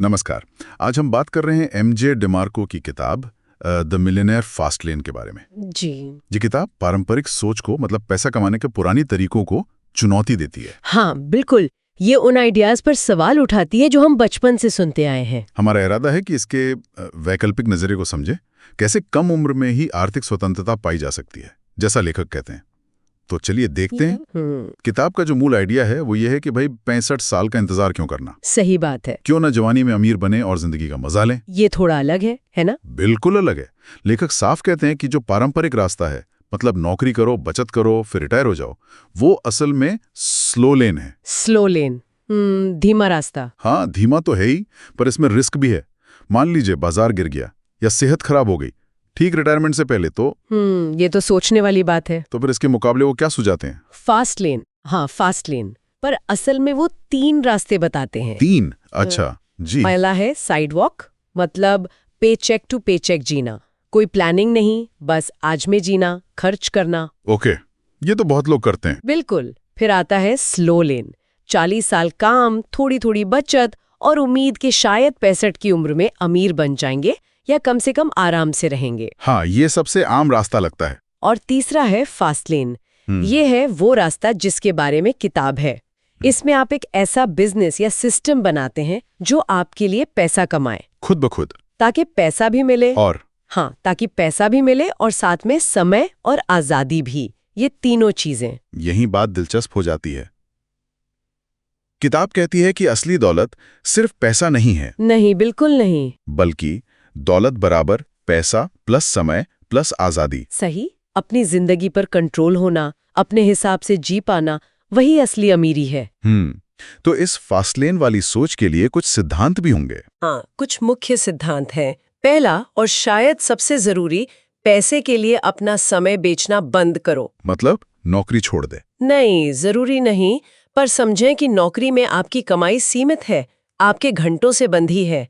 नमस्कार। आज हम बात कर रहे हैं एमजे डिमार्को की किताब द मिलियनेयर फास्ट लेन के बारे में। जी। ये किताब पारंपरिक सोच को, मतलब पैसा कमाने के पुरानी तरीकों को चुनौती देती है। हाँ बिल्कुल, ये उन आइडियाज पर सवाल उठाती है जो हम बचपन से सुनते आए हैं। हमारा इरादा है कि इसके वैकल्पिक नजरिए को समझे, कैसे कम उम्र में ही आर्थिक स्वतंत्रता पाई जा सकती है, जैसा लेखक कहते हैं। तो चलिए देखते हैं। किताब का जो मूल आइडिया है वो ये है कि भाई 65 साल का इंतजार क्यों करना। सही बात है। क्यों ना जवानी में अमीर बने और जिंदगी का मजा लें। ये थोड़ा अलग है ना? बिल्कुल अलग है। लेखक साफ कहते हैं कि जो पारंपरिक रास्ता है, मतलब नौकरी करो, बचत करो, फिर रिटायर हो जाओ, वो असल में स्लो लेन है। स्लो लेन, धीमा रास्ता। हाँ, धीमा तो है ही, पर इसमें रिस्क भी है। मान लीजिए बाजार गिर गया या सेहत खराब हो गई ठीक रिटायरमेंट से पहले, तो ये तो सोचने वाली बात है। तो फिर इसके मुकाबले वो क्या सुझाते हैं? Fast lane. हाँ, फास्ट लेन। पर असल में वो 3 रास्ते बताते हैं। 3? अच्छा जी। पहला है साइड वॉक, मतलब पे चेक टू पे चेक जीना। कोई प्लानिंग नहीं, बस आज में जीना, खर्च करना। ओके, ये तो बहुत लोग करते हैं। बिल्कुल। फिर आता है स्लो लेन, 40 साल काम, थोड़ी थोड़ी बचत और उम्मीद कि शायद 65 की उम्र में अमीर बन जाएंगे या कम से कम आराम से रहेंगे। हाँ, ये सबसे आम रास्ता लगता है। और तीसरा है फास्ट लेन। ये है वो रास्ता जिसके बारे में किताब है। इसमें आप एक ऐसा बिजनेस या सिस्टम बनाते हैं जो आपके लिए पैसा कमाए, खुद ब खुद, ताकि पैसा भी मिले ताकि पैसा भी मिले और साथ में समय और आजादी भी। ये तीनों चीजें। यही बात दिलचस्प हो जाती है। किताब कहती है कि असली दौलत सिर्फ पैसा नहीं है। नहीं, बिल्कुल नहीं। बल्कि दौलत बराबर पैसा प्लस समय प्लस आजादी। सही। अपनी जिंदगी पर कंट्रोल होना, अपने हिसाब से जी पाना, वही असली अमीरी है। तो इस फास्ट लेन वाली सोच के लिए कुछ सिद्धांत भी होंगे। हाँ, कुछ मुख्य सिद्धांत हैं। पहला और शायद सबसे जरूरी, पैसे के लिए अपना समय बेचना बंद करो। मतलब नौकरी छोड़ दे? नहीं, जरूरी नहीं, पर समझें कि नौकरी में आपकी कमाई सीमित है, आपके घंटों से बंधी है।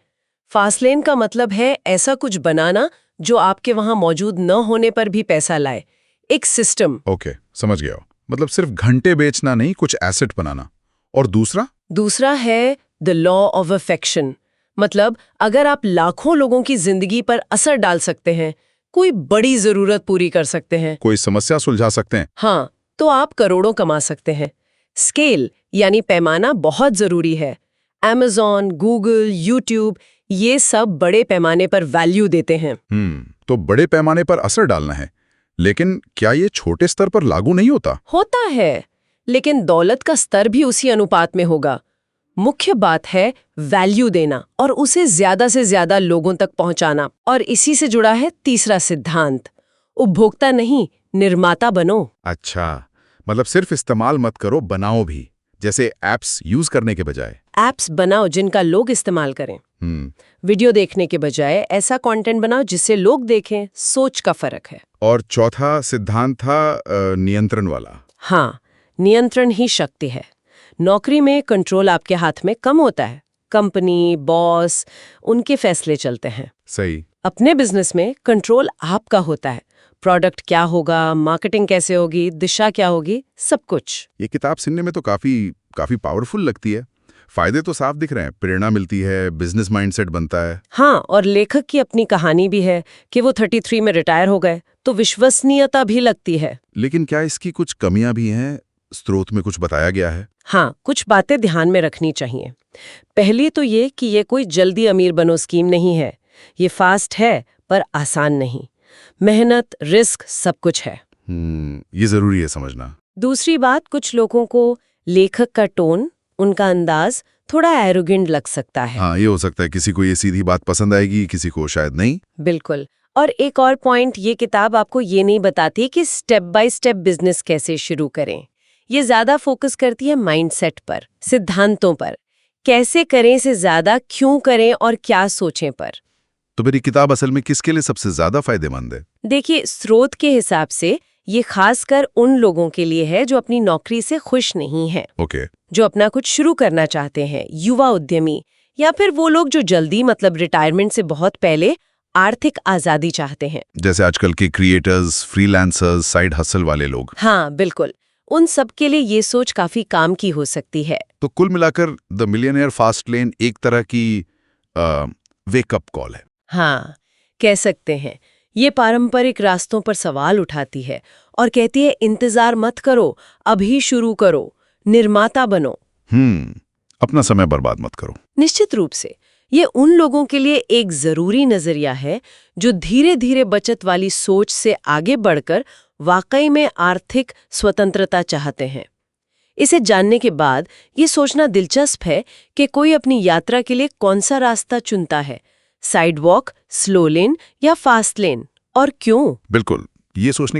फास्ट लेन का मतलब है ऐसा कुछ बनाना जो आपके वहां मौजूद न होने पर भी पैसा लाए, एक सिस्टम। ओके, समझ गया। मतलब सिर्फ घंटे बेचना नहीं, कुछ एसेट बनाना। और दूसरा है द लॉ ऑफ अफेक्शन। मतलब अगर आप लाखों लोगों की जिंदगी पर असर डाल सकते हैं, कोई बड़ी जरूरत पूरी कर सकते हैं, कोई समस्या सुलझा सकते हैं, हाँ, तो आप करोड़ों कमा सकते हैं। स्केल यानी पैमाना बहुत जरूरी है। Amazon, गूगल, यूट्यूब, ये सब बड़े पैमाने पर वैल्यू देते हैं। तो बड़े पैमाने पर असर डालना है, लेकिन क्या ये छोटे स्तर पर लागू नहीं होता? होता है, लेकिन दौलत का स्तर भी उसी अनुपात में होगा। मुख्य बात है वैल्यू देना और उसे ज्यादा से ज्यादा लोगों तक पहुंचाना। और इसी से जुड़ा है तीसरा सिद्धांत, उपभोक्ता नहीं, निर्माता बनो। अच्छा, मतलब सिर्फ इस्तेमाल मत करो, बनाओ भी। जैसे एप्स यूज करने के बजाय एप्स बनाओ जिनका लोग इस्तेमाल करें। वीडियो देखने के बजाय ऐसा कंटेंट बनाओ जिससे लोग देखें। सोच का फर्क है। और चौथा सिद्धांत था नियंत्रण वाला। हाँ, नियंत्रण ही शक्ति है। नौकरी में कंट्रोल आपके हाथ में कम होता है, कंपनी, बॉस, उनके फैसले चलते हैं। सही। अपने बिजनेस में कंट्रोल आपका होता है। प्रोडक्ट क्या होगा, मार्केटिंग कैसे होगी, दिशा क्या होगी, सब कुछ। ये किताब सुनने में तो काफी पावरफुल लगती है। फायदे तो साफ दिख रहे हैं, प्रेरणा मिलती है, बिजनेस माइंडसेट बनता है। हाँ, और लेखक की अपनी कहानी भी है कि वो 33 में रिटायर हो गए, तो विश्वसनीयता भी लगती है। लेकिन क्या इसकी कुछ कमियां भी हैं? स्रोत में कुछ बताया गया है? हाँ, कुछ बातें ध्यान में रखनी चाहिए। पहली तो ये कि ये कोई जल्दी अमीर बनो स्कीम नहीं है। ये फास्ट है पर आसान नहीं। मेहनत, रिस्क, सब कुछ है। ये जरूरी है समझना। दूसरी बात, कुछ लोगों को लेखक का टोन, उनका अंदाज थोड़ा एरोगेंट लग सकता है। हाँ, ये हो सकता है। किसी को ये सीधी बात पसंद आएगी, किसी को शायद नहीं। बिल्कुल। और एक और पॉइंट, ये किताब आपको ये नहीं बताती कि स्टेप बाय स्टेप बिजनेस कैसे शुरू करें। ये ज्यादा फोकस करती है माइंडसेट पर, सिद्धांतों पर। कैसे करें से ज्यादा क्यों करें और क्या सोचें पर। तो मेरी किताब असल में किसके लिए सबसे ज्यादा फायदेमंद है? देखिए, स्रोत के हिसाब से ये खासकर उन लोगों के लिए है जो अपनी नौकरी से खुश नहीं है। ओके। जो अपना कुछ शुरू करना चाहते हैं, युवा उद्यमी, या फिर वो लोग जो जल्दी, मतलब रिटायरमेंट से बहुत पहले, आर्थिक आजादी चाहते हैं। जैसे आजकल के क्रिएटर्स, फ्रीलांसर्स, साइड हसल वाले लोग। हाँ बिल्कुल, उन सब के लिए ये सोच काफी काम की हो सकती है। तो कुल मिलाकर द मिलियनेयर फास्ट लेन एक तरह की वेकअप कॉल है। हाँ, कह सकते हैं। ये पारंपरिक रास्तों पर सवाल उठाती है और कहती है इंतजार मत करो, अभी शुरू करो, निर्माता बनो। अपना समय बर्बाद मत करो। निश्चित रूप से ये उन लोगों के लिए एक जरूरी नजरिया है जो धीरे धीरे बचत वाली सोच से आगे बढ़कर वाकई में आर्थिक स्वतंत्रता चाहते हैं। इसे जानने के बाद ये सोचना दिलचस्प है कि कोई अपनी यात्रा के लिए कौन सा रास्ता चुनता है, साइड वॉक, स्लो लेन या फास्ट लेन, और क्यों। बिल्कुल, ये सोचने के